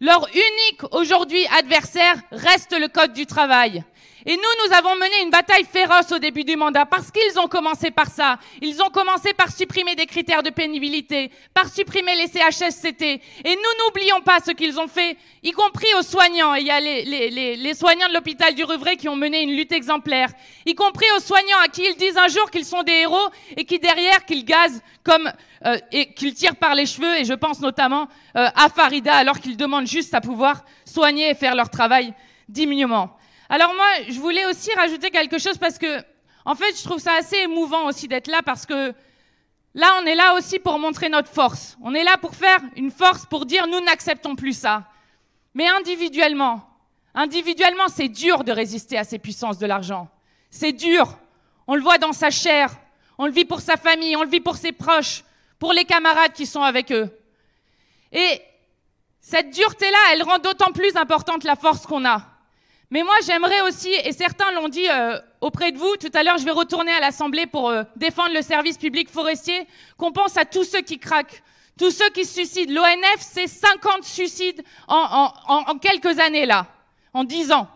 Leur unique aujourd'hui adversaire reste le code du travail. Et nous avons mené une bataille féroce au début du mandat parce qu'ils ont commencé par ça. Ils ont commencé par supprimer des critères de pénibilité, par supprimer les CHSCT. Et nous n'oublions pas ce qu'ils ont fait, y compris aux soignants. Et il y a les soignants de l'hôpital du Rouvray qui ont mené une lutte exemplaire. Y compris aux soignants à qui ils disent un jour qu'ils sont des héros et qui derrière qu'ils gazent et qu'ils tirent par les cheveux. Et je pense notamment à Farida alors qu'ils demandent juste à pouvoir soigner et faire leur travail dignement. Alors moi, je voulais aussi rajouter quelque chose parce que, en fait, je trouve ça assez émouvant aussi d'être là parce que là, on est là aussi pour montrer notre force. On est là pour faire une force pour dire nous n'acceptons plus ça. Mais individuellement, c'est dur de résister à ces puissances de l'argent. C'est dur. On le voit dans sa chair. On le vit pour sa famille, on le vit pour ses proches, pour les camarades qui sont avec eux. Et cette dureté-là, elle rend d'autant plus importante la force qu'on a. Mais moi, j'aimerais aussi, et certains l'ont dit auprès de vous, tout à l'heure, je vais retourner à l'Assemblée pour défendre le service public forestier, qu'on pense à tous ceux qui craquent, tous ceux qui se suicident. L'ONF, c'est 50 suicides en quelques années, là, en 10 ans.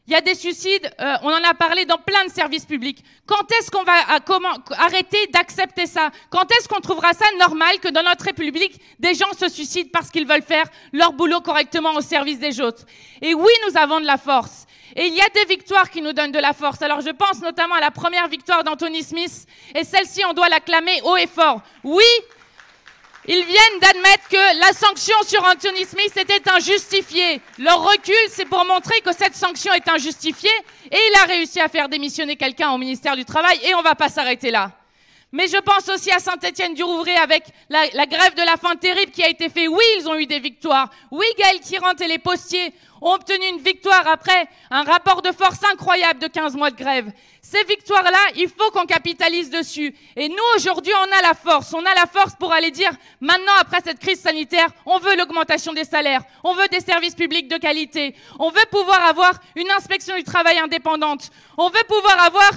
Il y a des suicides, on en a parlé dans plein de services publics. Quand est-ce qu'on va arrêter d'accepter ça? Quand est-ce qu'on trouvera ça normal que dans notre République, des gens se suicident parce qu'ils veulent faire leur boulot correctement au service des autres? Et oui, nous avons de la force. Et il y a des victoires qui nous donnent de la force. Alors je pense notamment à la première victoire d'Anthony Smith. Et celle-ci, on doit l'acclamer haut et fort. Oui, ils viennent d'admettre que la sanction sur Anthony Smith était injustifiée. Leur recul, c'est pour montrer que cette sanction est injustifiée et il a réussi à faire démissionner quelqu'un au ministère du Travail et on ne va pas s'arrêter là. Mais je pense aussi à Saint-Étienne-du-Rouvray avec la grève de la faim terrible qui a été faite. Oui, ils ont eu des victoires. Oui, Gaël Tirante et les postiers ont obtenu une victoire après un rapport de force incroyable de 15 mois de grève. Ces victoires-là, il faut qu'on capitalise dessus. Et nous, aujourd'hui, on a la force. On a la force pour aller dire, maintenant, après cette crise sanitaire, on veut l'augmentation des salaires. On veut des services publics de qualité. On veut pouvoir avoir une inspection du travail indépendante. On veut pouvoir avoir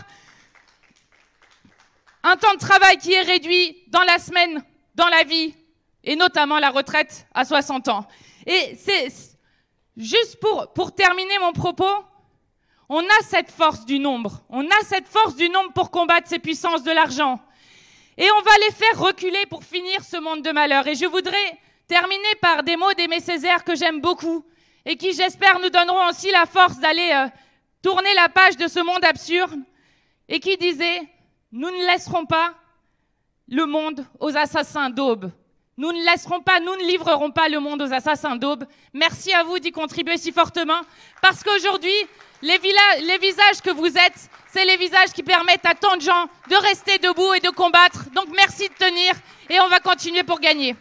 un temps de travail qui est réduit dans la semaine, dans la vie, et notamment la retraite à 60 ans. Et c'est juste pour terminer mon propos, on a cette force du nombre. On a cette force du nombre pour combattre ces puissances de l'argent. Et on va les faire reculer pour finir ce monde de malheur. Et je voudrais terminer par des mots d'Aimé Césaire que j'aime beaucoup et qui, j'espère, nous donneront aussi la force d'aller tourner la page de ce monde absurde et qui disait « Nous ne laisserons pas le monde aux assassins d'aube. Nous ne laisserons pas, nous ne livrerons pas le monde aux assassins d'aube. » Merci à vous d'y contribuer si fortement parce qu'aujourd'hui, les visages que vous êtes, c'est les visages qui permettent à tant de gens de rester debout et de combattre. Donc merci de tenir et on va continuer pour gagner.